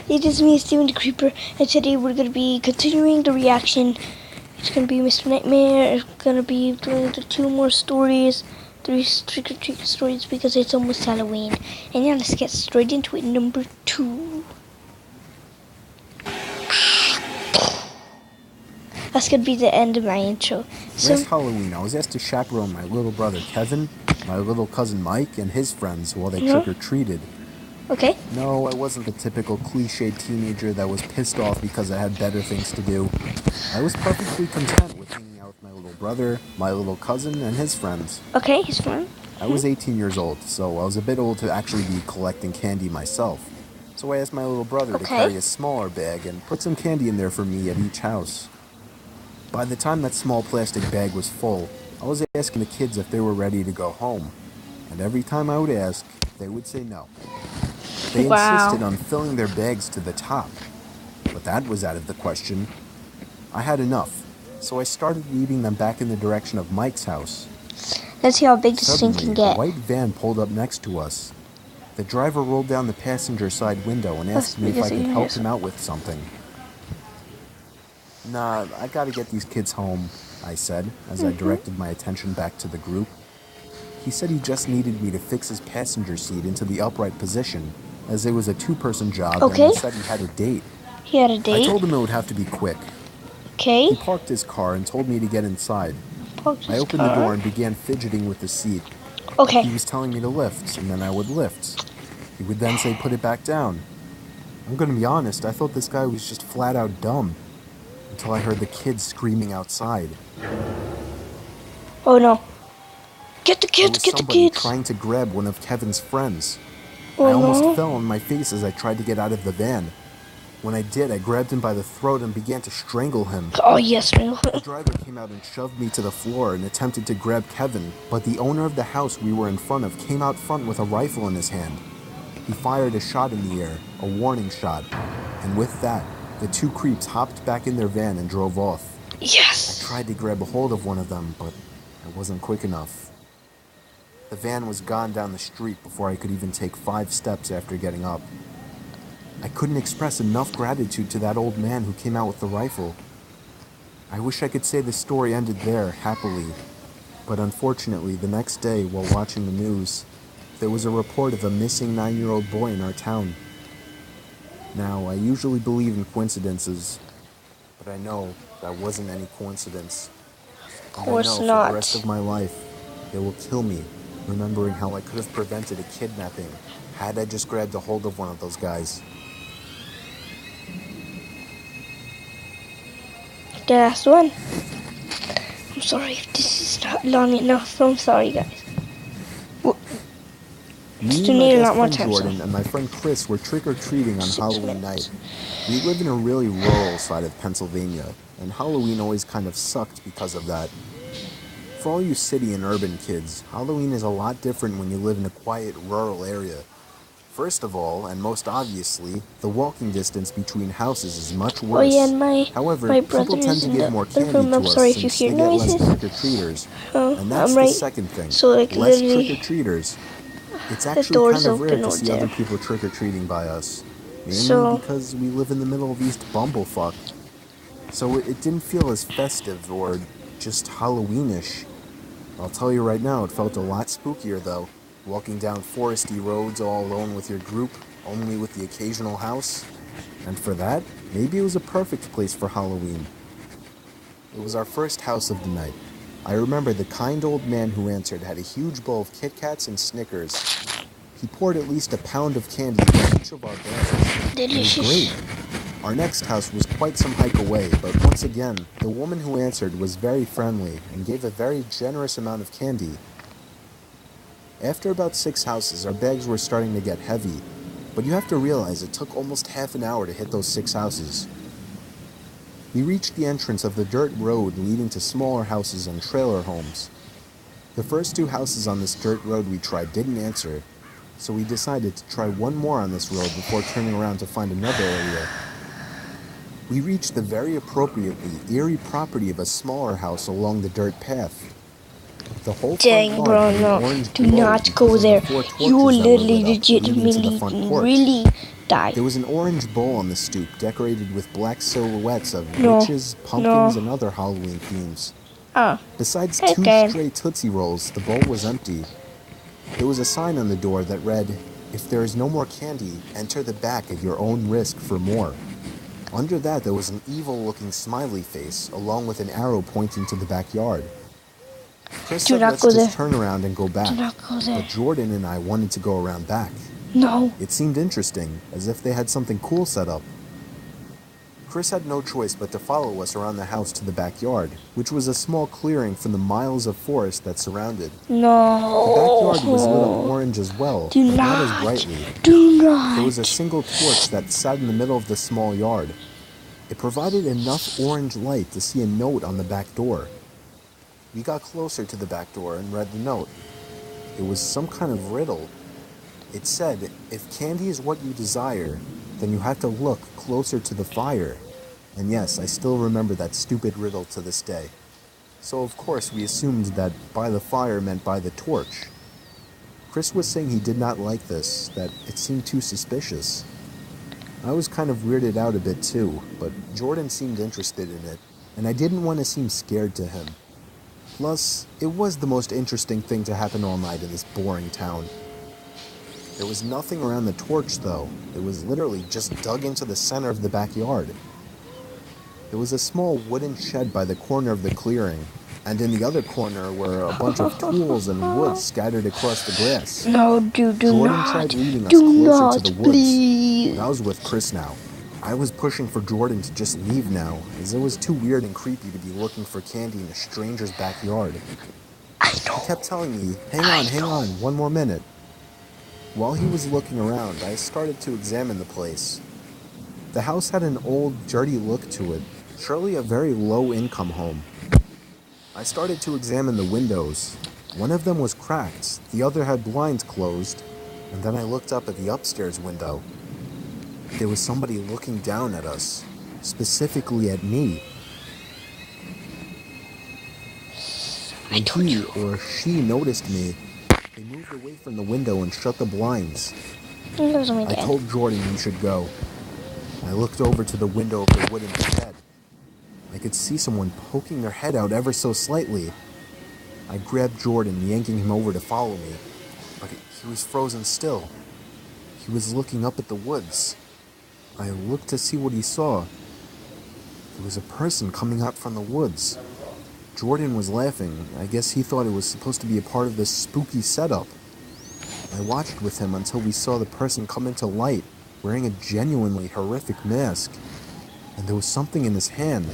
It is me, Steven the Creeper, and today we're going to be continuing the reaction. It's going to be Mr. Nightmare. It's going to be doing the two more stories, three trick-or-treat stories because it's almost Halloween. And yeah, let's get straight into it. Number 2. That's going to be the end of my intro. Last Halloween, I was asked to chaperone my little brother Kevin, my little cousin Mike, and his friends while they trick-or-treated. Okay. No, I wasn't the typical cliched teenager that was pissed off because I had better things to do. I was perfectly content with hanging out with my little brother, my little cousin, and his friends. Okay, his friend. I was 18 years old, so I was a bit old to actually be collecting candy myself. So I asked my little brother to carry a smaller bag and put some candy in there for me at each house. By the time that small plastic bag was full, I was asking the kids if they were ready to go home. And every time I would ask, they would say no. They insisted on filling their bags to the top. But that was out of the question. I had enough, so I started leading them back in the direction of Mike's house. Let's see how big this thing can get. A white van pulled up next to us. The driver rolled down the passenger side window and asked me if I could help him out with something. Nah, I gotta get these kids home, I said, as I directed my attention back to the group. He said he just needed me to fix his passenger seat into the upright position, as it was a two-person job, and he said he had a date. He had a date? I told him it would have to be quick. Okay. He parked his car and told me to get inside. I opened the door and began fidgeting with the seat. Okay. He was telling me to lift, and then I would lift. He would then say, put it back down. I'm gonna be honest, I thought this guy was just flat out dumb, until I heard the kids screaming outside. Oh no. Get the kids, get the kids! Trying to grab one of Kevin's friends. Oh, I almost fell on my face as I tried to get out of the van. When I did, I grabbed him by the throat and began to strangle him. Oh yes, man. The driver came out and shoved me to the floor and attempted to grab Kevin, but the owner of the house we were in front of came out front with a rifle in his hand. He fired a shot in the air, a warning shot, and with that, the two creeps hopped back in their van and drove off. Yes! I tried to grab a hold of one of them, but I wasn't quick enough. The van was gone down the street before I could even take 5 steps after getting up. I couldn't express enough gratitude to that old man who came out with the rifle. I wish I could say the story ended there, happily, but unfortunately, the next day, while watching the news, there was a report of a missing 9-year-old boy in our town. Now, I usually believe in coincidences, but I know that wasn't any coincidence. Of course not. For the rest of my life, it will kill me, remembering how I could have prevented a kidnapping had I just grabbed a hold of one of those guys. The last one. I'm sorry if this is not long enough. I'm sorry, guys. Me and my best friend Jordan and my friend Chris were trick-or-treating on Halloween night. We live in a really rural side of Pennsylvania, and Halloween always kind of sucked because of that. For all you city and urban kids, Halloween is a lot different when you live in a quiet, rural area. First of all, and most obviously, the walking distance between houses is much worse. Oh yeah, and However, my people tend to give more candy to us sorry if you since hear they get noises. less trick-or-treaters. And that's the second thing, so, like, less trick-or-treaters. It's actually kind of rare to see other people trick-or-treating by us. Mainly because we live in the middle of East Bumblefuck. So it didn't feel as festive or just Halloweenish. I'll tell you right now, it felt a lot spookier though. Walking down foresty roads all alone with your group, only with the occasional house. And for that, maybe it was a perfect place for Halloween. It was our first house of the night. I remember the kind old man who answered had a huge bowl of Kit Kats and Snickers. He poured at least a pound of candy in each of our bags. Delicious. It was great. Our next house was quite some hike away, but once again, the woman who answered was very friendly and gave a very generous amount of candy. After about 6 houses, our bags were starting to get heavy, but you have to realize it took almost half an hour to hit those 6 houses. We reached the entrance of the dirt road leading to smaller houses and trailer homes. The first 2 houses on this dirt road we tried didn't answer, so we decided to try one more on this road before turning around to find another area. We reached the very appropriately eerie property of a smaller house along the dirt path. The whole Dang, bro, no. Do not go there. You literally, legitimately, really Die. There was an orange bowl on the stoop decorated with black silhouettes of No. witches, pumpkins, No. and other Halloween themes. Ah. Besides Hey, two Ken. stray Tootsie Rolls, the bowl was empty. There was a sign on the door that read, "If there is no more candy, enter the back at your own risk for more." Under that, there was an evil-looking smiley face, along with an arrow pointing to the backyard. Chris Do said, not let's go just there. turn around and go back. Do not go there. But Jordan and I wanted to go around back. No. It seemed interesting, as if they had something cool set up. Chris had no choice but to follow us around the house to the backyard, which was a small clearing from the miles of forest that surrounded. No. The backyard was lit up orange as well, Do but not as not. brightly. Do not. There was a single torch that sat in the middle of the small yard. It provided enough orange light to see a note on the back door. We got closer to the back door and read the note. It was some kind of riddle. It said, if candy is what you desire, then you have to look closer to the fire. And yes, I still remember that stupid riddle to this day. So of course we assumed that by the fire meant by the torch. Chris was saying he did not like this, that it seemed too suspicious. I was kind of weirded out a bit too, but Jordan seemed interested in it, and I didn't want to seem scared to him. Plus, it was the most interesting thing to happen all night in this boring town. There was nothing around the torch though. It was literally just dug into the center of the backyard. There was a small wooden shed by the corner of the clearing, and in the other corner were a bunch of tools and wood scattered across the grass. No, do Jordan not. tried leading us Do closer not, to the woods. please. But I was with Chris now. I was pushing for Jordan to just leave now, as it was too weird and creepy to be looking for candy in a stranger's backyard. I He know. kept telling me, hang on, one more minute. While he was looking around, I started to examine the place. The house had an old, dirty look to it, surely a very low-income home. I started to examine the windows. One of them was cracked, the other had blinds closed, and then I looked up at the upstairs window. There was somebody looking down at us, specifically at me. When he or she noticed me, they moved away from the window and shut the blinds. I told Jordan we should go. I looked over to the window of the wooden shed. I could see someone poking their head out ever so slightly. I grabbed Jordan, yanking him over to follow me, but he was frozen still. He was looking up at the woods. I looked to see what he saw. There was a person coming out from the woods. Jordan was laughing. I guess he thought it was supposed to be a part of this spooky setup. I watched with him until we saw the person come into light, wearing a genuinely horrific mask. And there was something in his hand.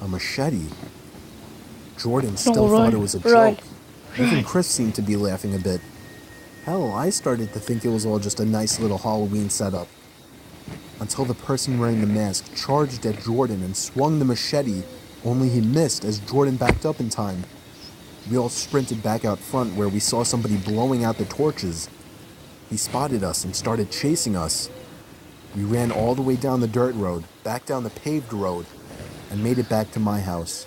A machete. Jordan still thought it was a joke. Even Chris seemed to be laughing a bit. Hell, I started to think it was all just a nice little Halloween setup. Until the person wearing the mask charged at Jordan and swung the machete, only he missed as Jordan backed up in time. We all sprinted back out front where we saw somebody blowing out the torches. He spotted us and started chasing us. We ran all the way down the dirt road, back down the paved road, and made it back to my house.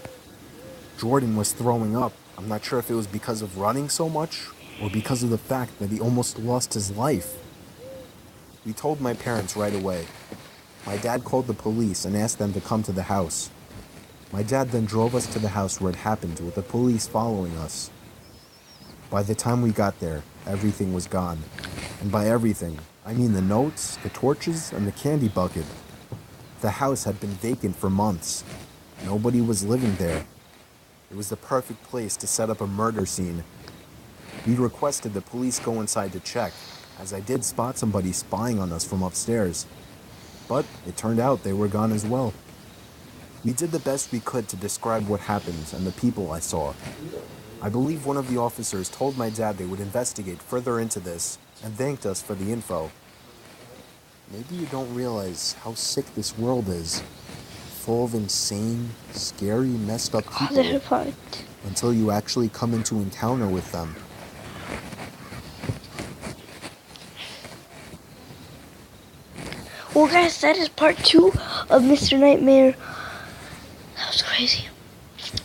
Jordan was throwing up. I'm not sure if it was because of running so much or because of the fact that he almost lost his life. We told my parents right away. My dad called the police and asked them to come to the house. My dad then drove us to the house where it happened with the police following us. By the time we got there, everything was gone. And by everything, I mean the notes, the torches, and the candy bucket. The house had been vacant for months. Nobody was living there. It was the perfect place to set up a murder scene. We requested the police go inside to check, as I did spot somebody spying on us from upstairs. But it turned out they were gone as well. We did the best we could to describe what happened and the people I saw. I believe one of the officers told my dad they would investigate further into this and thanked us for the info. Maybe you don't realize how sick this world is. Full of insane, scary, messed up people until you actually come into encounter with them. Well, guys, that is part 2 of Mr. Nightmare. That was crazy.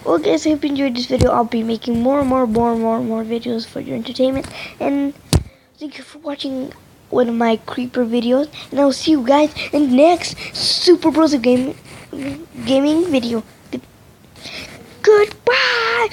Well, guys, I hope you enjoyed this video. I'll be making more videos for your entertainment. And thank you for watching one of my creeper videos, and I'll see you guys in the next Super Bros gaming video. Goodbye.